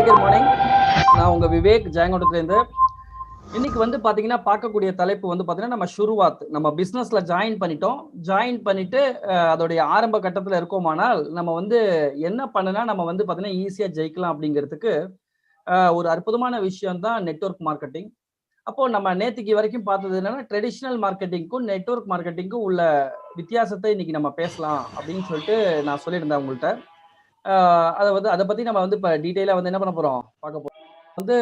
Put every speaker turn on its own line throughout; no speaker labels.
Very good morning. நான் உங்க விவேக் ஜெயங்கொண்டத்துலேருந்து. இன்னைக்கு வந்து பாத்தீங்கன்னா பார்க்கக்கூடிய தலைப்பு வந்து பாத்தீங்கன்னா நம்ம ஷுருவாத், நம்ம பிசினஸ்ல ஜாயின் பண்ணிட்டோம். ஜாயின் பண்ணிட்டு அதோடைய ஆரம்ப கட்டத்துல இருக்கோமானால் நம்ம வந்து என்ன பண்ணுனா நம்ம வந்து பாத்தீங்கன்னா ஈஸியா ஜெயிக்கலாம் அப்படிங்கிறதுக்கு ஒரு அற்புதமான விஷயம் தான் நெட்வொர்க் மார்க்கெட்டிங். அப்போ நம்ம நேத்திக்கு வரைக்கும் பார்த்தது என்னன்னா ட்ரெடிஷ்னல் மார்க்கெட்டிங்க்கும் நெட்வொர்க் மார்க்கெட்டிங்க்கும் உள்ள வித்தியாசத்தை இன்னைக்கு நம்ம பேசலாம் அப்படின்னு சொல்லிட்டு நான் சொல்லியிருந்தேன் உங்கள்கிட்ட. அதை பத்தி நம்ம வந்து இப்போ டீட்டெயிலாக வந்து என்ன பண்ண போறோம் பார்க்க போறோம். வந்து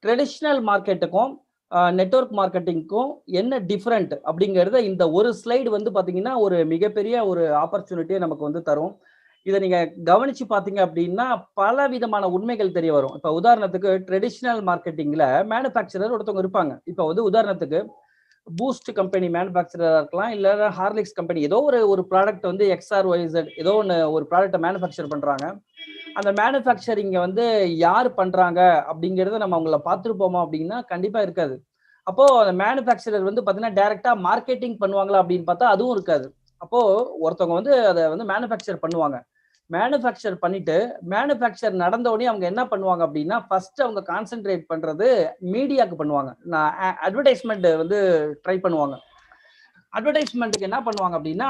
ட்ரெடிஷ்னல் மார்க்கெட்டுக்கும் நெட்வொர்க் மார்க்கெட்டிங்க்கும் என்ன டிஃப்ரெண்ட் அப்படிங்கிறத இந்த ஒரு ஸ்லைடு வந்து பார்த்தீங்கன்னா ஒரு மிகப்பெரிய ஒரு ஆப்பர்ச்சுனிட்டியை நமக்கு வந்து தரும். இதை நீங்க கவனிச்சு பார்த்தீங்க அப்படின்னா பல விதமான உண்மைகள் தெரிய வரும். இப்போ உதாரணத்துக்கு ட்ரெடிஷ்னல் மார்க்கெட்டிங்ல மேனுஃபேக்சரர் ஒருத்தவங்க இருப்பாங்க. இப்போ வந்து உதாரணத்துக்கு பூஸ்ட் கம்பெனி மேனுஃபேக்சரராக இருக்கலாம், இல்லை ஹார்லிக்ஸ் கம்பெனி ஏதோ ஒரு ப்ராடக்ட் வந்து XRYZ ஏதோ ஒரு ப்ராடக்ட்டை மேனுஃபேக்சர் பண்றாங்க. அந்த மேனுஃபேக்சரிங்கை வந்து யார் பண்றாங்க அப்படிங்கிறத நம்ம அவங்கள பார்த்துருப்போமா அப்படின்னா கண்டிப்பா இருக்காது. அப்போ அந்த மேனுஃபேக்சரர் வந்து பார்த்தீங்கன்னா டைரக்டா மார்க்கெட்டிங் பண்ணுவாங்களா அப்படின்னு பார்த்தா அதுவும் இருக்காது. அப்போ ஒருத்தவங்க வந்து அதை வந்து மேனுஃபேக்சர் பண்ணுவாங்க. மேனுஃபேக்சர் பண்ணிட்டு மேனுஃபேக்சர் நடந்த உடனே அவங்க என்ன பண்ணுவாங்க அப்படின்னா ஃபர்ஸ்ட் அவங்க கான்சென்ட்ரேட் பண்றது மீடியாவுக்கு பண்ணுவாங்க. நான் அட்வர்டைஸ்மெண்ட் வந்து ட்ரை பண்ணுவாங்க. அட்வர்டைஸ்மெண்ட்டுக்கு என்ன பண்ணுவாங்க அப்படின்னா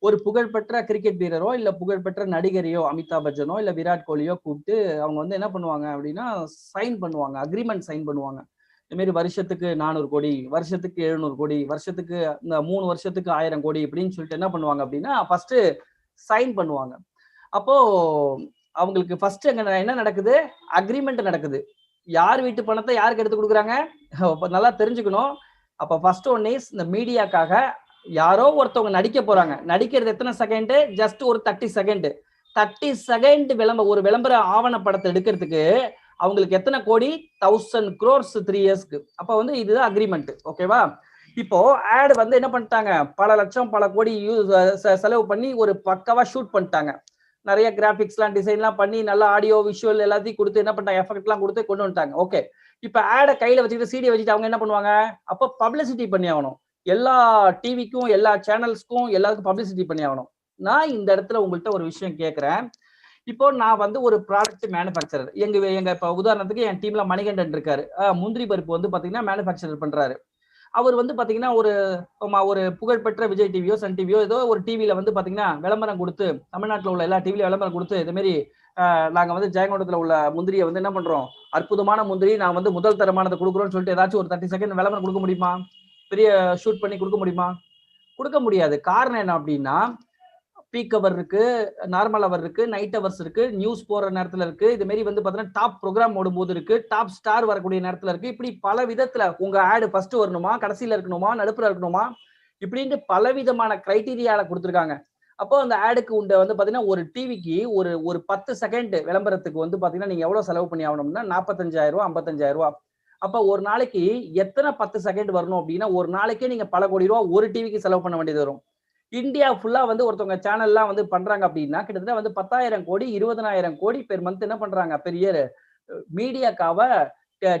ஒரு புகழ்பெற்ற கிரிக்கெட் வீரரோ இல்ல புகழ்பெற்ற நடிகரையோ அமிதாப் பச்சனோ இல்ல விராட் கோலியோ கூப்பிட்டு அவங்க வந்து என்ன பண்ணுவாங்க அப்படின்னா சைன் பண்ணுவாங்க, அக்ரிமெண்ட் சைன் பண்ணுவாங்க. இந்த மாதிரி வருஷத்துக்கு 400 கோடி, வருஷத்துக்கு 700 கோடி, வருஷத்துக்கு இந்த 3 வருஷத்துக்கு 1000 கோடி இப்படின்னு சொல்லிட்டு என்ன பண்ணுவாங்க அப்படின்னா ஃபர்ஸ்ட் சைன் பண்ணுவாங்க. அப்போ அவங்களுக்கு ஃபர்ஸ்ட் என்ன நடக்குது, அக்ரிமெண்ட் நடக்குது. யார் வீட்டு பணத்தை யாருக்கு எடுத்து கொடுக்குறாங்க நல்லா தெரிஞ்சுக்கணும். அப்ப ஃபர்ஸ்ட் ஒன் இஸ் இந்த மீடியாக்காக யாரோ ஒருத்தவங்க நடிக்க போறாங்க. நடிக்கிறது எத்தனை செகண்ட்? ஜஸ்ட் ஒரு 30 செகண்ட். 30 செகண்ட் ஒரு விளம்பர ஆவணப்படத்தை எடுக்கிறதுக்கு அவங்களுக்கு எத்தனை கோடி? 1000 crores 3 இயர்ஸ்க்கு. அப்ப வந்து இதுதான் அக்ரிமெண்ட். ஓகேவா? இப்போ ஆட் வந்து என்ன பண்ணிட்டாங்க, பல லட்சம் பல கோடி செலவு பண்ணி ஒரு பக்காவா ஷூட் பண்ணிட்டாங்க. நிறைய கிராபிக்ஸ்லாம் டிசைன்லாம் பண்ணி நல்ல ஆடியோ விஷுவல் எல்லாத்தையும் கொடுத்து என்ன பண்ணிட்டாங்க, எஃபெக்ட்லாம் கொடுத்து கொண்டு வந்துட்டாங்க. ஓகே, இப்போ ஆடை கையில வச்சுக்கிட்டு சிடி வச்சுட்டு அவங்க என்ன பண்ணுவாங்க, அப்போ பப்ளிசிட்டி பண்ணி ஆகணும். எல்லா டிவிக்கும் எல்லா சேனல்ஸ்க்கும் எல்லாருக்கும் பப்ளிசிட்டி பண்ணி ஆகணும். நான் இந்த இடத்துல உங்கள்கிட்ட ஒரு விஷயம் கேட்குறேன். இப்போ நான் வந்து ஒரு ப்ராடக்ட் மேனுஃபேக்சரர். எங்க இப்போ உதாரணத்துக்கு என் டீம்ல மணிகண்டன் இருக்காரு. முந்திரி பருப்பு வந்து பாத்தீங்கன்னா மேனுஃபேக்சர் பண்றாரு. அவர் வந்து பாத்தீங்கன்னா ஒரு புகழ்பெற்ற விஜய் டிவியோ சன் டிவியோ ஏதோ ஒரு டிவியில வந்து பாத்தீங்கன்னா விளம்பரம் கொடுத்து, தமிழ்நாட்டில் உள்ள எல்லா டிவிலையும் விளம்பரம் கொடுத்து இது மாதிரி நாங்க வந்து ஜெயங்கொண்டத்துல உள்ள முந்திரியை வந்து என்ன பண்றோம், அற்புதமான முந்திரி, நான் வந்து முதல் தரமானதை கொடுக்குறோம்னு சொல்லிட்டு ஏதாச்சும் ஒரு 30 செகண்ட் விளம்பரம் கொடுக்க முடியுமா? பெரிய ஷூட் பண்ணி கொடுக்க முடியுமா? கொடுக்க முடியாது. காரணம் என்ன அப்படின்னா பீக் அவர் இருக்கு, நார்மல் அவர் இருக்கு, நைட் அவர்ஸ் இருக்கு, நியூஸ் போற நேரத்துல இருக்கு, இது மாதிரி வந்து பாத்தீங்கன்னா டாப் ப்ரோக்ராம் ஓடும்போது இருக்கு, டாப் ஸ்டார் வரக்கூடிய நேரத்துல இருக்கு. இப்படி பல விதத்துல உங்க ஆடு ஃபர்ஸ்ட் வரணுமா, கடைசியில இருக்கணுமா, நடுப்புற இருக்கணுமா, இப்படின்ட்டு பல விதமான கிரைட்டீரியால கொடுத்துருக்காங்க. அப்போ அந்த ஆடுக்கு உண்ட வந்து பாத்தீங்கன்னா ஒரு டிவிக்கு ஒரு 10 செகண்ட் விளம்பரத்துக்கு வந்து பாத்தீங்கன்னா நீங்க எவ்வளவு செலவு பண்ணி ஆகணும்னா 45,000 ரூபாய் 55,000 ரூபாய். அப்ப ஒரு நாளைக்கு எத்தனை 10 செகண்ட் வரணும் அப்படின்னா ஒரு நாளைக்கே நீங்க பல கோடி ரூபாய் ஒரு டிவிக்கு செலவு பண்ண வேண்டியது வரும். இந்தியா ஃபுல்லா வந்து ஒருத்தவங்க சேனல்லாம் வந்து பண்றாங்க அப்படின்னா கிட்டத்தட்ட வந்து 10,000 கோடி 20,000 கோடி பெர் மந்த் என்ன பண்றாங்க பெரிய மீடியாக்காக,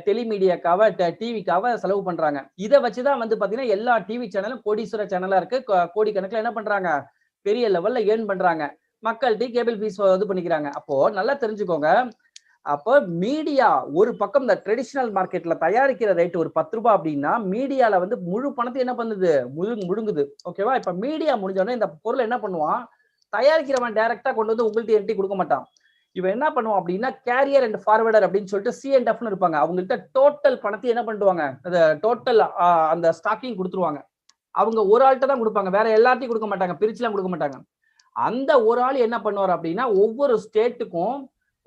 டெலிமீடியாக்காக, டிவிக்காக செலவு பண்றாங்க. இதை வச்சுதான் வந்து பாத்தீங்கன்னா எல்லா டிவி சேனலும் கோடீஸ்வர சேனலா இருக்கு. கோடி கணக்குல என்ன பண்றாங்க, பெரிய லெவல்ல ஏர்ன் பண்றாங்க. மக்கள்கிட்ட கேபிள் ஃபீஸ் இது பண்ணிக்கிறாங்க. அப்போ நல்லா தெரிஞ்சுக்கோங்க. அப்போ மீடியா ஒரு பக்கம் இந்த ட்ரெடிஷனல் மார்க்கெட்ல தயாரிக்கிற ரேட் ஒரு 10 ரூபாய் அப்படின்னா மீடியால வந்து முழு பணத்தை என்ன பண்ணுது, முழுங்குது. ஓகேவா? இப்ப மீடியா முடிஞ்சோடனே இந்த பொருளை என்ன பண்ணுவான், தயாரிக்கிறவன் டைரக்டா கொண்டு வந்து உங்கள்கிட்ட என்டி கொடுக்க மாட்டான். இவன் என்ன பண்ணுவான் அப்படின்னா கேரியர் அண்ட் ஃபார்வர்டர் அப்படின்னு சொல்லிட்டு C&Fன்னு இருப்பாங்க. அவங்கள்ட்ட டோட்டல் பணத்தை என்ன பண்ணுவாங்க, அந்த டோட்டல் அந்த ஸ்டாக்கிங் கொடுத்துருவாங்க. அவங்க ஒரு ஆள்கிட்ட தான் கொடுப்பாங்க, வேற எல்லாத்தையும் கொடுக்க மாட்டாங்க, பிரிச்சுலாம் கொடுக்க மாட்டாங்க. அந்த ஒரு ஆள் என்ன பண்ணுவார் அப்படின்னா ஒவ்வொரு ஸ்டேட்டுக்கும்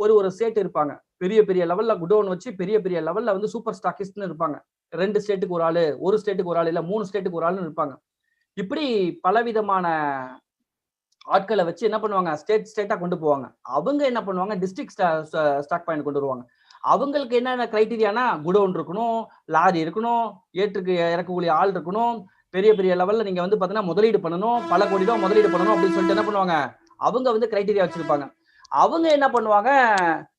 ஒரு ஸ்டேட் இருப்பாங்க, பெரிய பெரிய லெவல்ல குடோன் வச்சு பெரிய பெரிய லெவல்ல வந்து சூப்பர் ஸ்டாக்கிஸ்ட்னு இருப்பாங்க. 2 ஸ்டேட்டுக்கு ஒரு ஆளு, ஒரு ஸ்டேட்டுக்கு ஒரு ஆள், இல்ல 3 ஸ்டேட்டுக்கு ஒரு ஆளுன்னு இருப்பாங்க. இப்படி பலவிதமான ஆட்களை வச்சு என்ன பண்ணுவாங்க, ஸ்டேட்டா கொண்டு போவாங்க. அவங்க என்ன பண்ணுவாங்க, டிஸ்ட்ரிக்ட் ஸ்டாக் பாயிண்ட் கொண்டு வருவாங்க. அவங்களுக்கு என்னென்ன கிரைட்டீரியானா குடோன் இருக்கணும், லாரி இருக்கணும், ஏற்றுக்கு இறக்கக்கூடிய ஆள் இருக்கணும், பெரிய பெரிய லெவல்ல நீங்க வந்து பாத்தீங்கன்னா முதலீடு பண்ணணும், பல கோடி ரூபாய் முதலீடு பண்ணணும் அப்படின்னு சொல்லிட்டு என்ன பண்ணுவாங்க, அவங்க வந்து கிரைட்டீரியா வச்சிருப்பாங்க. அவங்க என்ன பண்ணுவாங்க,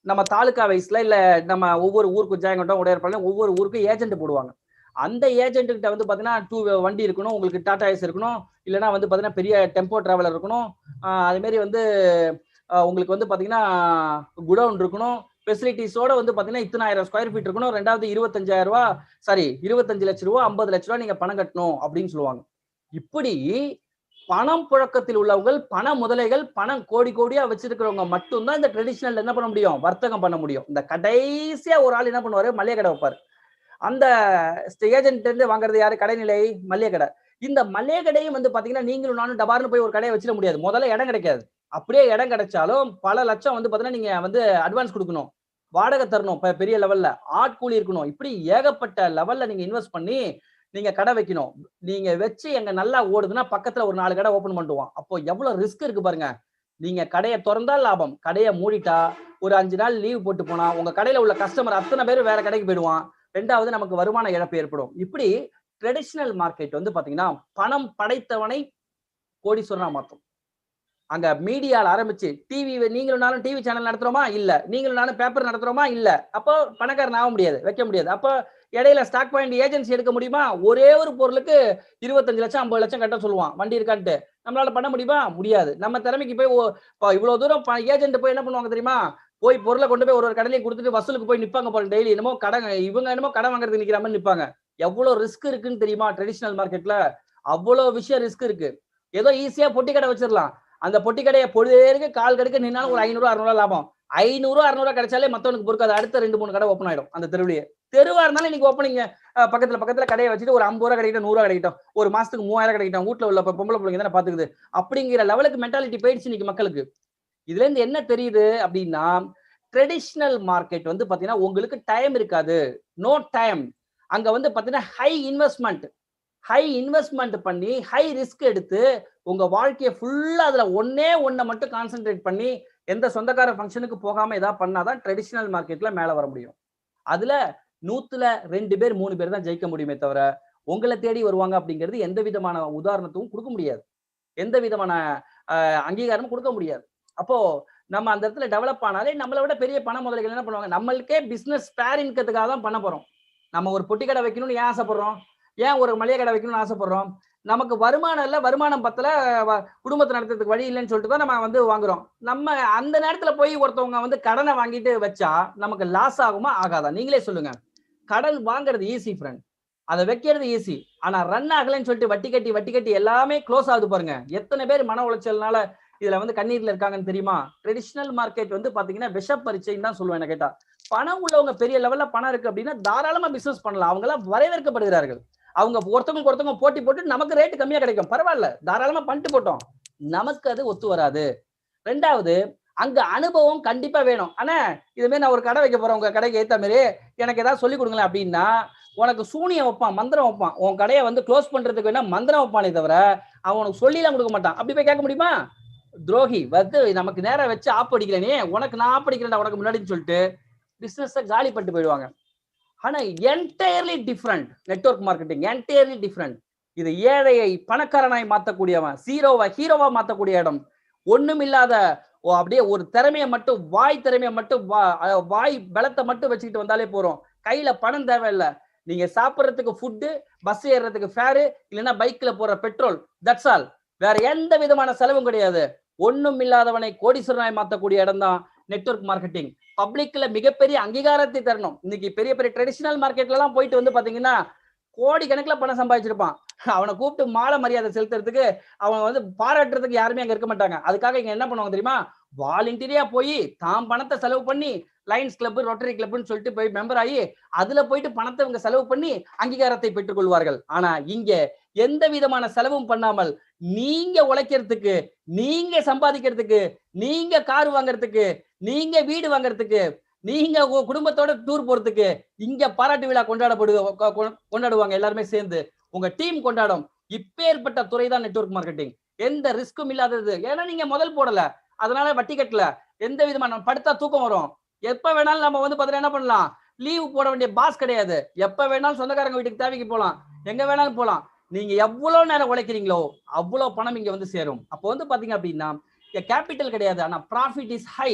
நம்ம தாலுகா வைஸ்ல இல்ல நம்ம ஒவ்வொரு ஊருக்கும் ஜெயங்கொண்டம் உடையார்பாளையம் ஒவ்வொரு ஊருக்கும் ஏஜென்ட் போடுவாங்க. அந்த ஏஜென்ட் கிட்ட வந்து பாத்தீங்கன்னா வண்டி இருக்கணும், உங்களுக்கு டாடா ஏஸ் இருக்கணும், இல்லைன்னா வந்து பாத்தீங்கன்னா பெரிய டெம்போ டிராவலர் இருக்கணும், அது மாதிரி வந்து உங்களுக்கு வந்து பாத்தீங்கன்னா குடவுன் இருக்கணும், ஃபெசிலிட்டிஸோட வந்து பாத்தீங்கன்னா இத்தனை 1000 ஸ்கொயர் ஃபீட் இருக்கணும், ரெண்டாவது 25,000 ரூபாய், சாரி 25 லட்சம் ரூபாய், 50 லட்சம் ரூபாய் நீங்க பணம் கட்டணும் அப்படின்னு சொல்லுவாங்க. இப்படி பணம் புழக்கத்தில் உள்ளவங்க, பண முதலைகள், பணம் கோடி கோடியா வச்சிருக்கிறவங்க மட்டும்தான் இந்த ட்ரெடிஷனல் என்ன பண்ண முடியும், வர்த்தகம் பண்ண முடியும். இந்த கடைசியா ஒரு ஆள் என்ன பண்ணுவாரு, மளிகை கடை வைப்பாரு. அந்த ஏஜென்ட் இருந்து வாங்குறது யாரு, கடைநிலை, மளிகை கடை. இந்த மளிகை கடையும் வந்து பாத்தீங்கன்னா நீங்களும் நானும் டபார்னு போய் ஒரு கடையை வச்சிட முடியாது. முதல்ல இடம் கிடைக்காது. அப்படியே இடம் கிடைச்சாலும் பல லட்சம் வந்து பாத்தீங்கன்னா நீங்க வந்து அட்வான்ஸ் கொடுக்கணும், வாடகை தரணும், பெரிய லெவல்ல ஆட்கூலி இருக்கணும். இப்படி ஏகப்பட்ட லெவல்ல நீங்க இன்வெஸ்ட் பண்ணி நீங்க கடை வைக்கணும். நீங்க வச்சு எங்க நல்லா ஓடுதுன்னா பக்கத்துல ஒரு 4 கடை ஓபன் பண்ணுவான். அப்போ எவ்வளவு ரிஸ்க் இருக்கு பாருங்க. நீங்க கடையை திறந்தா லாபம், கடையை மூடிட்டா ஒரு 5 நாள் லீவ் போட்டு போனா உங்க கடையில உள்ள கஸ்டமர் அத்தனை பேர் வேற கடைக்கு போயிடுவான். ரெண்டாவது நமக்கு வருமான இழப்பு ஏற்படும். இப்படி ட்ரெடிஷனல் மார்க்கெட் வந்து பாத்தீங்கன்னா பணம் படைத்தவனை கோடீஸ்வரனா மாத்தும். அங்க மீடியால ஆரம்பிச்சு டிவி, நீங்களும் நானும் டிவி சேனல் நடத்துறோமா இல்ல, நீங்களும் நானும் பேப்பர் நடத்துறோமா இல்ல, அப்போ பணக்காரன் ஆக முடியாது, வைக்க முடியாது. அப்போ இடையில ஸ்டாக் பாயிண்ட் ஏஜென்சி எடுக்க முடியுமா, ஒரே ஒரு பொருளுக்கு 25 லட்சம் 50 லட்சம் கட்ட சொல்லுவான் வண்டி இருக்கான்ட்டு, நம்மளால பண்ண முடியுமா, முடியாது. நம்ம திறமைக்கு போய் இவ்வளவு தூரம் ஏஜென்ட் போய் என்ன பண்ணுவாங்க தெரியுமா, போய் பொருளை கொண்டு போய் ஒரு கடையிலையும் கொடுத்துட்டு வசூலுக்கு போய் நிப்பாங்க பாருங்க. டெய்லி என்னமோ கடன், இவங்க என்னமோ கடன் வாங்குறதுக்கு நிக்கிற மாதிரி நிப்பாங்க. எவ்வளவு ரிஸ்க் இருக்குன்னு தெரியுமா ட்ரெடிஷனல் மார்க்கெட்ல, அவ்வளவு விஷயம் ரிஸ்க் இருக்கு. ஏதோ ஈஸியா பொட்டி கடை வச்சிடலாம். அந்த பொட்டி கடையை பொழுதேருக்கு கால் கடுக்க நின்னாலும் ஒரு 500 600 லாபம். 500 600 கிடைச்சாலே மத்தவனுக்கு பொறுக்காது. அடுத்த 2 3 கடை ஓப்பன் ஆயிடும் அந்த தெருவிலேயே. தெருவா இருந்தாலும் இன்னைக்கு ஓப்பனிங்க பக்கத்துல கடையை வச்சுட்டு ஒரு 50 ரூபா கிடைக்கட்டும், 100 ரூபா கிடைக்கட்டும், ஒரு மாசத்துக்கு 3000 கிடைக்கட்டும், வீட்டுல உள்ள பொம்பளை பிள்ளைங்க தானே பாத்துக்குது, அப்படிங்கிற லெவலுக்கு மென்டாலிட்டி போயிடுச்சு இன்னைக்கு மக்களுக்கு. இதுல இருந்து என்ன தெரியுது அப்படின்னா, ட்ரெடிஷனல் மார்க்கெட் வந்து பாத்தீங்கன்னா உங்களுக்கு டைம் இருக்காது, நோ டைம். அங்க வந்து பாத்தீங்கன்னா ஹை இன்வெஸ்ட்மெண்ட் பண்ணி ஹை ரிஸ்க் எடுத்து உங்க வாழ்க்கையை ஃபுல்லா அதுல ஒன்ன மட்டும் கான்சென்ட்ரேட் பண்ணி எந்த சொந்தக்கார ஃபங்க்ஷனுக்கு போகாம ஏதாவது பண்ணாதான் ட்ரெடிஷனல் மார்க்கெட்ல மேல வர முடியும். அதுல 100ல 2 பேர் 3 பேர் தான் ஜெயிக்க முடியுமே தவிர உங்களை தேடி வருவாங்க அப்படிங்கிறது எந்த விதமான உதாரணத்தும் கொடுக்க முடியாது, எந்த விதமான அங்கீகாரமும் கொடுக்க முடியாது. அப்போ நம்ம அந்த இடத்துல டெவலப் ஆனாலே நம்மளை விட பெரிய பண முதலைகள் என்ன பண்ணுவாங்க, நம்மளுக்கே பிசினஸ் ஸ்பேர் இன்கத்துக்காக தான் பண்ண போறோம். நம்ம ஒரு பொட்டி கடை வைக்கணும்னு ஏன் ஆசைப்படுறோம், ஏன் ஒரு மளிகை கடை வைக்கணும்னு ஆசைப்படுறோம், நமக்கு வருமானம் இல்ல, வருமானம் பத்தல, குடும்பத்தை நடத்துறதுக்கு வழி இல்லைன்னு சொல்லிட்டு தான் நம்ம வந்து வாங்குறோம். நம்ம அந்த நேரத்துல போய் ஒருத்தவங்க வந்து கடனை வாங்கிட்டு வச்சா நமக்கு லாஸ் ஆகுமா ஆகாதா, நீங்களே சொல்லுங்க. கடன் வாங்குறது ஈஸி ஃப்ரெண்ட், அதை வைக்கிறது ஈஸி. ஆனா ரன் ஆகலைன்னு சொல்லிட்டு வட்டி கட்டி எல்லாமே க்ளோஸ் ஆகுது பாருங்க. எத்தனை பேர் மன உளைச்சல்னால இதுல வந்து கண்ணீர்ல இருக்காங்கன்னு தெரியுமா. ட்ரெடிஷனல் மார்க்கெட் வந்து பாத்தீங்கன்னா விஷ பரீட்சைன்னு தான் சொல்லுவேன். என்ன கேட்டா, பணம் உள்ளவங்க பெரிய லெவல்ல பணம் இருக்கு அப்படின்னா தாராளமா பிசினஸ் பண்ணலாம். அவங்க எல்லாம் வரவேற்கப்படுகிறார்கள். அவங்க ஒருத்தவங்க போட்டி போட்டு நமக்கு ரேட்டு கம்மியா கிடைக்கும், பரவாயில்ல, தாராளமா பண்ணிட்டு போட்டோம். நமக்கு அது ஒத்து வராது. ரெண்டாவது, அங்க அனுபவம் கண்டிப்பா வேணும். ஆனா இதுமாதிரி நான் ஒரு கடை வைக்க போறேன், உங்க கடைக்கு ஏத்த மாதிரி எனக்கு ஏதாவது சொல்லி கொடுங்களேன் அப்படின்னா உனக்கு சூனியம் வைப்பான், மந்திரம் வைப்பான். உன் கடையை வந்து க்ளோஸ் பண்றதுக்கு வேணா மந்திரம் வைப்பானே தவிர அவனுக்கு சொல்லி எல்லாம் கொடுக்க மாட்டான். அப்படி போய் கேட்க முடியுமா, துரோகி வந்து நமக்கு நேரம் வச்சு ஆப் அடிக்கிறேனே, உனக்கு நான் ஆப் அடிக்கிறேன்டா உனக்கு முன்னாடின்னு சொல்லிட்டு பிசினஸ் காலி பண்ணிட்டு போயிடுவாங்க. ஆனா entirely different network marketing, entirely different. இது ஏழையை பணக்காரனாய் மாத்தக்கூடியவன், ஜீரோவை ஹீரோவா மாத்தக்கூடிய இடம். ஒண்ணும் இல்லாத அப்படியே ஒரு திறமையை மட்டும், வாய் திறமையை மட்டும், வாய் பலத்தை மட்டும் வச்சுக்கிட்டு வந்தாலே போறோம். கையில பணம் தேவையில்லை. நீங்க சாப்பிட்றதுக்கு ஃபுட்டு, பஸ் ஏறுறதுக்கு ஃபேரு, இல்லைன்னா பைக்ல போற பெட்ரோல், தட்ஸ் ஆல். வேற எந்த விதமான செலவும் கிடையாது. ஒண்ணும் இல்லாதவனை கோடீஸ்வரனாய் மாத்தக்கூடிய இடம் தான் நெட்வொர்க் மார்க்கெட்டிங். பப்ளிக்ல மிகப்பெரிய அங்கீகாரத்தை தரணும். இன்னைக்கு பெரிய பெரிய ட்ரெடிஷனல் மார்க்கெட்ல எல்லாம் போயிட்டு வந்து பாத்தீங்கன்னா கோடி கணக்குல பணம் சம்பாதிச்சிருப்பான். அவனை கூப்பிட்டு மாலை மரியாதை செலுத்துறதுக்கு, அவன் வந்து பாராட்டுறதுக்கு யாருமே அங்க இருக்க மாட்டாங்க. அதுக்காக இங்க என்ன பண்ணுவாங்க தெரியுமா, வாலண்டியரா போய் தாம் பணத்தை செலவு பண்ணி லைன்ஸ் கிளப், ரோட்டரி கிளப்னு சொல்லிட்டு போய் மெம்பர் ஆகி அதுல போயிட்டு பணத்தை இவங்க செலவு பண்ணி அங்கீகாரத்தை பெற்றுக் கொள்வார்கள். ஆனா இங்க எந்த விதமான செலவும் பண்ணாமல் நீங்க உழைக்கிறதுக்கு, நீங்க சம்பாதிக்கிறதுக்கு, நீங்க கார் வாங்குறதுக்கு, நீங்க வீடு வாங்குறதுக்கு, நீங்க குடும்பத்தோட டூர் போறதுக்கு இங்க பாராட்டு விழா கொண்டாடுவாங்க எல்லாருமே சேர்ந்து. உங்க டீம் கொண்டாடும். இப்பேற்பட்ட துறை தான் நெட்வொர்க் மார்க்கெட்டிங். எந்த ரிஸ்க்கும் இல்லாதது. ஏன்னா நீங்க முதல் போடல, அதனால வட்டி கட்டல, எந்த விதமான படுத்தா தூக்கம் வரும். எப்ப வேணாலும் நம்ம வந்து பாத்தீங்கன்னா என்ன பண்ணலாம், லீவு போட வேண்டிய பாஸ் கிடையாது. எப்ப வேணாலும் சொந்தக்காரங்க வீட்டுக்கு தேவைக்கு போலாம், எங்க வேணாலும் போலாம். நீங்க எவ்வளவு நேரம் உழைக்கிறீங்களோ அவ்வளவு பணம் இங்க வந்து சேரும். அப்போ வந்து பாத்தீங்க அப்படின்னா கேபிட்டல் கிடையாது, ஆனா ப்ராஃபிட் இஸ் ஹை.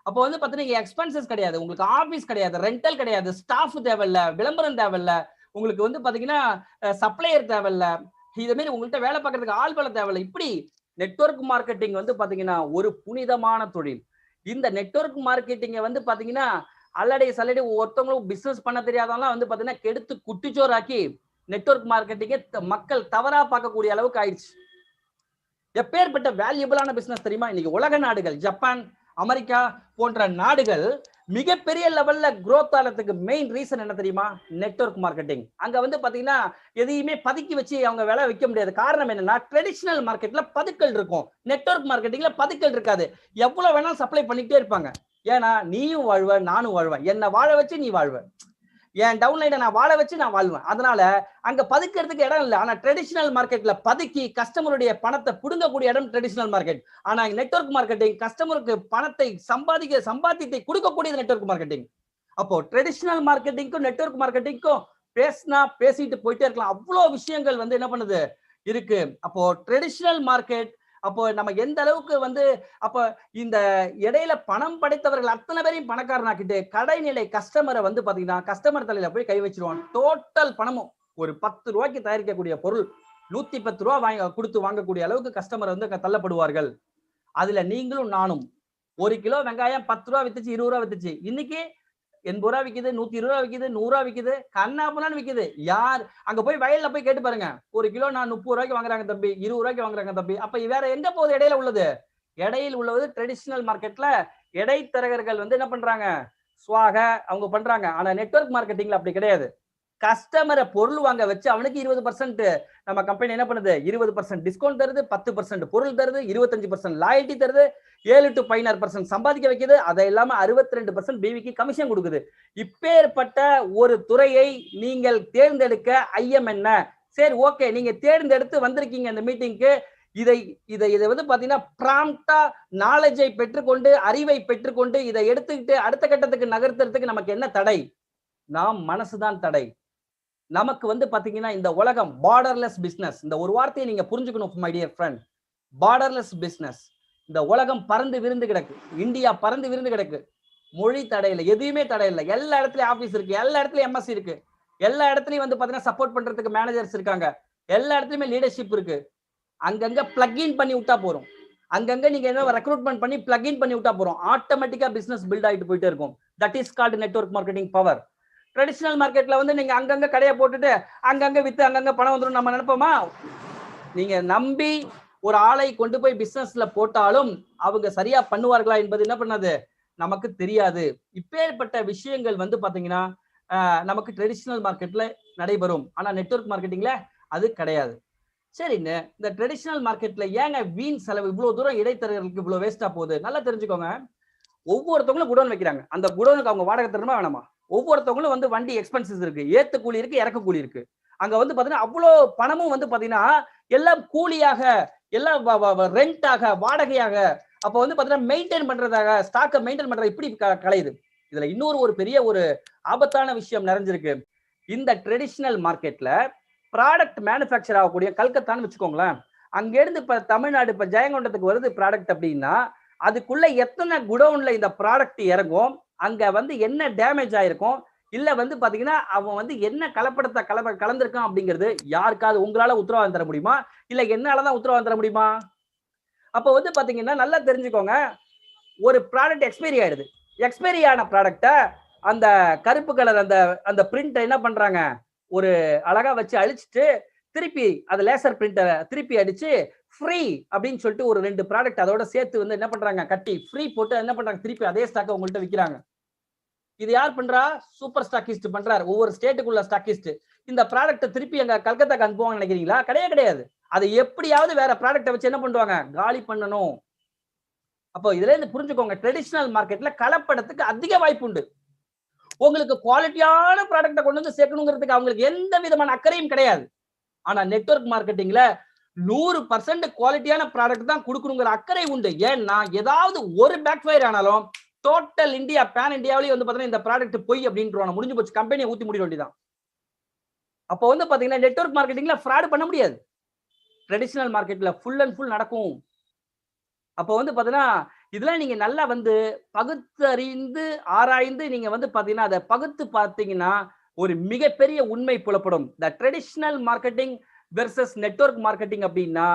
அப்போ வந்து பாத்தீங்கன்னா எக்ஸ்பென்சஸ் கிடையாது, உங்களுக்கு ஆபீஸ் கிடையாது, ரெண்டல் கிடையாது, ஸ்டாஃப் தேவையில்ல, விளம்பரம் தேவையில்ல, உங்களுக்கு வந்து பாத்தீங்கன்னா சப்ளையர் தேவையில்ல, இது மாதிரி உங்கள்கிட்ட வேலை பார்க்கறதுக்கு ஆள் பலம் தேவையில்ல. இப்படி நெட்வொர்க் மார்க்கெட்டிங் வந்து பாத்தீங்கன்னா ஒரு புனிதமான தொழில். இந்த நெட்வொர்க் மார்க்கெட்டிங்க வந்து பாத்தீங்கன்னா அல்லடை சல்லடை ஒருத்தவங்களும் பிசினஸ் பண்ண தெரியாதவங்களாம் வந்து பாத்தீங்கன்னா கெடுத்து குட்டிச்சோறாக்கி நெட்வொர்க் மார்க்கெட்டிங்க மக்கள் தவறா பார்க்கக்கூடிய அளவுக்கு ஆயிடுச்சு. எப்பேற்பட்ட வேல்யூபிளான பிசினஸ் தெரியுமா? இன்னைக்கு உலக நாடுகள் ஜப்பான், அமெரிக்கா போன்ற நாடுகள் மிகப்பெரிய லெவல்ல growth ஆனதுக்கு மெயின் ரீசன் என்ன தெரியுமா? Network marketing. அங்க வந்து பாத்தீங்கன்னா எதையுமே பதுக்கி வச்சு அவங்க விலை வைக்க முடியாது. காரணம் என்னன்னா ட்ரெடிஷனல் மார்க்கெட்ல பதுக்கல் இருக்கும், நெட்வொர்க் மார்க்கெட்டிங்ல பதுக்கல் இருக்காது. எவ்வளவு வேணாலும் சப்ளை பண்ணிக்கிட்டே இருப்பாங்க. ஏன்னா நீயும் வாழ்வ, நானும் வாழ்வேன், என்ன வாழ வச்சு நீ வாழ்வ, என் டவுன்லைனை நான் வாழ வச்சு நான் வாழ்வேன். அதனால அங்க பதுக்கிறதுக்கு இடம் இல்லை. ஆனா ட்ரெடிஷனல் மார்க்கெட்ல பதுக்கி கஸ்டமருடைய பணத்தை புடுங்கக்கூடிய இடம் ட்ரெடிஷனல் மார்க்கெட். ஆனா நெட்வொர்க் மார்க்கெட்டிங் கஸ்டமருக்கு பணத்தை சம்பாத்தியத்தை கொடுக்கக்கூடியது நெட்வொர்க் மார்க்கெட்டிங். அப்போ ட்ரெடிஷனல் மார்க்கெட்டிங்க்கும் நெட்வொர்க் மார்க்கெட்டிங்க்கும் பேசிட்டு போயிட்டே இருக்கலாம். அவ்வளவு விஷயங்கள் வந்து என்ன பண்ணுது இருக்கு. அப்போ ட்ரெடிஷனல் மார்க்கெட், அப்போ நம்ம எந்த அளவுக்கு வந்து அப்ப இந்த இடையில பணம் படைத்தவர்கள் அத்தனை பேரையும் பணக்காரனாக்கிட்டு கடைநிலை கஸ்டமரை வந்து பாத்தீங்கன்னா கஸ்டமர் தலையில போய் கை வச்சிருவான். டோட்டல் பணமும் ஒரு 10 ரூபாய்க்கு தயாரிக்கக்கூடிய பொருள் 110 ரூபாய் கொடுத்து வாங்கக்கூடிய அளவுக்கு கஸ்டமர் வந்து தள்ளப்படுவார்கள். அதுல நீங்களும் நானும் 1 கிலோ வெங்காயம் 10 ரூபாய் வித்துச்சு, 20 ரூபாய் வித்துச்சு, இன்னைக்கு 80 ரூபாய் விக்குது, 120 ரூபாய் விக்குது, 100 ரூபாய் விக்குது, கண்ணாப்புனான்னு விக்குது. யார் அங்க போய் வயல்ல போய் கேட்டு பாருங்க, 1 கிலோ நான் 30 ரூபாய்க்கு வாங்குறாங்க தம்பி, 20 ரூபாய்க்கு வாங்குறாங்க தம்பி. அப்ப வேற எங்க போகுது? இடையில உள்ளது. இடையில் உள்ளது ட்ரெடிஷனல் மார்க்கெட்ல இடைத்தரகர்கள் வந்து என்ன பண்றாங்க, ஸ்வாக அவங்க பண்றாங்க. ஆனா நெட்வொர்க் மார்க்கெட்டிங்ல அப்படி கிடையாது. கஸ்டமரை பொருள் வாங்க வச்சு அவனுக்கு 20% நம்ம கம்பெனி என்ன பண்ணுது, 20% டிஸ்கவுண்ட் தருது, 10% பொருள் தருது, 25% லாயல்ட்டி தருது, 7 to 16% சம்பாதிக்க வைக்குது. அதை இல்லாம 62% பிவிக்கு கமிஷன் கொடுக்குது. இப்பேற்பட்ட ஒரு துறையை நீங்கள் தேர்ந்தெடுக்க ஐயம் என்ன? சரி, ஓகே, நீங்க தேர்ந்தெடுத்து வந்திருக்கீங்க இந்த மீட்டிங்க்கு. இதை வந்து பாத்தீங்கன்னா பிராம்ப்டா நாலேஜை பெற்றுக்கொண்டு அறிவை பெற்றுக்கொண்டு இதை எடுத்துக்கிட்டு அடுத்த கட்டத்துக்கு நகர்த்துறதுக்கு நமக்கு என்ன தடை? நாம் மனசுதான் தடை. நமக்கு வந்து பாத்தீங்கன்னா இந்த உலகம் பார்டர்லெஸ் பிசினஸ். இந்த ஒரு வார்த்தையை நீங்க புரிஞ்சுக்கணும் my dear friend. Borderless business. இந்த உலகம் பறந்து விரிந்து கிடக்கு. இந்தியா பறந்து விரிந்து கிடக்கு. மொழி தடை இல்லை, எதுவுமே தடை இல்லை. எல்லா இடத்துலயும் ஆபீஸ் இருக்கு, எல்லா இடத்துலயும் எம்எஸ்சி இருக்கு, எல்லா இடத்துலயும் வந்து பாத்தீங்கன்னா சப்போர்ட் பண்றதுக்கு மேனேஜர்ஸ் இருக்காங்க, எல்லா இடத்துலயுமே லீடர்ஷிப் இருக்கு. அங்கங்க பிளக் இன் பண்ணி விட்டா போறோம். அங்கங்க நீங்க என்ன ரெக்ரூட்மெண்ட் பண்ணி பிளக் இன் பண்ணி விட்டா போறோம். ஆட்டோமேட்டிக்கா பிசினஸ் பில்ட் ஆயிட்டு போயிட்டே இருக்கும். That is called network marketing power. Traditional மார்க்கெட்ல வந்து நீங்க அங்கங்க கடையை போட்டுட்டு அங்கங்க வித்து அங்கங்க பணம் வந்துடும் நம்ம நினைப்போமா? நீங்க நம்பி ஒரு ஆளை கொண்டு போய் பிசினஸ்ல போட்டாலும் அவங்க சரியா பண்ணுவார்களா என்பது என்ன பண்ணாது, நமக்கு தெரியாது. இப்பேற்பட்ட விஷயங்கள் வந்து பாத்தீங்கன்னா நமக்கு ட்ரெடிஷனல் மார்க்கெட்ல நடைபெறும். ஆனா நெட்வொர்க் மார்க்கெட்டிங்ல அது கிடையாது. சரிங்க, இந்த ட்ரெடிஷனல் மார்க்கெட்ல ஏங்க வீண் செலவு இவ்வளவு தூரம் இடைத்தரகர்களுக்கு இவ்வளவு வேஸ்டா போகுது? நல்லா தெரிஞ்சுக்கோங்க. ஒவ்வொருத்தவங்களும் குடோன் வைக்கிறாங்க. அந்த குடோனுக்கு அவங்க வாடகை தரணுமா வேணாமா? ஒவ்வொருத்தவங்களும் வந்து வண்டி எக்ஸ்பென்சஸ் இருக்கு, ஏத்து கூலி இருக்கு, இறக்க கூலி இருக்கு. அங்க வந்து பாத்தீங்கன்னா அவ்வளோ பணமும் வந்து பாத்தீங்கன்னா எல்லாம் கூலியாக, எல்லாம் ரெண்டாக, வாடகையாக, அப்ப வந்து பாத்தீங்கன்னா மெயின்டைன் பண்றதாக, ஸ்டாக்கை மெயின்டைன் பண்றது இப்படி கலையுது. இதுல இன்னொரு ஒரு பெரிய ஒரு ஆபத்தான விஷயம் நிறைஞ்சிருக்கு. இந்த ட்ரெடிஷனல் மார்க்கெட்ல ப்ராடக்ட் மேனுஃபேக்சர் ஆகக்கூடிய கல்கத்தான்னு வச்சுக்கோங்களேன். அங்க இருந்து இப்ப தமிழ்நாடு இப்ப ஜெயங்கொண்டத்துக்கு வருது ப்ராடக்ட் அப்படின்னா அதுக்குள்ள எத்தனை குடோன்ல இந்த ப்ராடக்ட் இறங்கும், அங்க வந்து என்ன டேமேஜ் ஆயிருக்கும், இல்ல வந்து பாத்தீங்கன்னா அவன் வந்து என்ன கலப்படத்தை கலந்திருக்கான் அப்படிங்கிறது யாருக்காவது உங்களால உத்தரவாதம் தர முடியுமா? இல்ல என்னாலதான் உத்தரவாதம் தர முடியுமா? அப்ப வந்து பாத்தீங்கன்னா நல்லா தெரிஞ்சுக்கோங்க. ஒரு ப்ராடக்ட் எக்ஸ்பைரி ஆயிடுது. எக்ஸ்பைரி ஆன ப்ராடக்ட அந்த கருப்பு கலர் அந்த பிரிண்ட் என்ன பண்றாங்க, ஒரு அழகா வச்சு அழிச்சிட்டு திருப்பி அது லேசர் பிரிண்டரை திருப்பி அடிச்சு ஃப்ரீ அப்படின்னு சொல்லிட்டு ஒரு 2 ப்ராடக்ட் அதோட சேர்த்து வந்து என்ன பண்றாங்க, கட்டி ஃப்ரீ போட்டு என்ன பண்றாங்க, திருப்பி அதே ஸ்டாக்கை உங்கள்கிட்ட விற்கிறாங்க. இது யார் பண்றா? சூப்பர் ஸ்டாக்கிஸ்ட் பண்றாரு. ஒவ்வொரு ஸ்டேட்டுக்குள்ள ஸ்டாக்கிஸ்ட். இந்த ப்ராடக்ட்டை திருப்பி எங்க கல்கத்தாக்கு அனுப்புவாங்க நினைக்கிறீங்களா? கிடையாது. அதை எப்படியாவது வேற ப்ராடக்ட்டை வச்சு என்ன பண்ணுவாங்க, காலி பண்ணணும். அப்போ இதுல இருந்து புரிஞ்சுக்கோங்க, ட்ரெடிஷனல் மார்க்கெட்ல கலப்படத்துக்கு அதிக வாய்ப்பு உண்டு. உங்களுக்கு குவாலிட்டியான ப்ராடக்ட்டை கொண்டு வந்து சேர்க்கணுங்கிறதுக்கு அவங்களுக்கு எந்த விதமான அக்கறையும் கிடையாது. ஆனா நெட்வொர்க் மார்க்கெட்டிங்ல 100% குவாலிட்டியான ப்ராடக்ட் தான் கொடுக்கணுங்கிற அக்கறை உண்டு. ஏன்னா ஏதாவது ஒரு பேக் ஃபயர் ஆனாலும் டோட்டல் இந்தியா பேன் இந்தியாவிலேயே வந்து பாத்தீங்கன்னா இந்த ப்ராடக்ட் போய் அப்படின்றாங்க, முடிஞ்சு போச்சு, கம்பெனியை ஊத்தி முடிய வேண்டியதான். அப்போ வந்து பாத்தீங்கன்னா நெட்வொர்க் மார்க்கெட்டிங்ல ஃப்ராட் பண்ண முடியாது. ட்ரெடிஷனல் மார்க்கெட்ல ஃபுல் அண்ட் ஃபுல் நடக்கும். அப்போ வந்து பாத்தீங்கன்னா இதெல்லாம் நீங்க நல்லா வந்து பகுத்தறிந்து ஆராய்ந்து நீங்க வந்து பாத்தீங்கன்னா அதை பகுத்து பார்த்தீங்கன்னா ஒரு மிகப்பெரிய உண்மை புலப்படும். த traditional marketing versus network marketing அப்படின்னா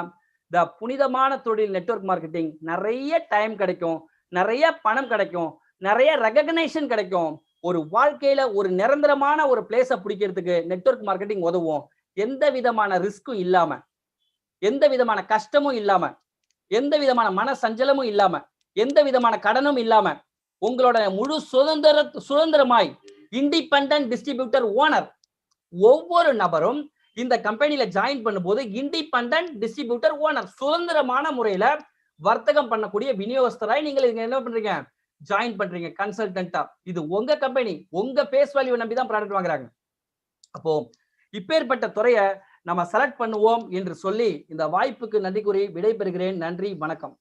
த புனிதமான தொழில் நெட்வொர்க் மார்க்கெட்டிங். நிறைய டைம் கிடைக்கும், நிறைய பணம் கிடைக்கும், நிறைய ரெகக்னேஷன் கிடைக்கும். ஒரு வாழ்க்கையில ஒரு நிரந்தரமான ஒரு பிளேஸ பிடிக்கிறதுக்கு நெட்வொர்க் மார்க்கெட்டிங் உதவும். எந்த விதமான ரிஸ்க்கும் இல்லாம, எந்த விதமான கஷ்டமும் இல்லாம, எந்த விதமான மன சஞ்சலமும் இல்லாம, எந்த விதமான கடனும் இல்லாம, உங்களோட முழு சுதந்திரமாய் இண்டிபெண்டன்ட் டிஸ்ட்ரிபியூட்டர் ஓனர் ஒவ்வொரு நபரும் இந்த கம்பெனில ஜாயின் பண்ணும்போது இண்டிபெண்டன்ட் டிஸ்ட்ரிபியூட்டர் ஓனர் சுதந்திரமான முறையில வர்த்தகம் பண்ணக்கூடிய விநியோகஸ்தராய் நீங்கள் என்ன பண்றீங்க, ஜாயின் பண்றீங்க கன்சல்டன்டா. இது உங்க கம்பெனி, உங்க பேஸ் வேல்யூ நம்பி தான் ப்ராடக்ட் வாங்குறாங்க. அப்போ இப்பேற்பட்ட துறையை நம்ம செலக்ட் பண்ணுவோம் என்று சொல்லி இந்த வாய்ப்புக்கு நன்றி கூறி விடைபெறுகிறேன். நன்றி, வணக்கம்.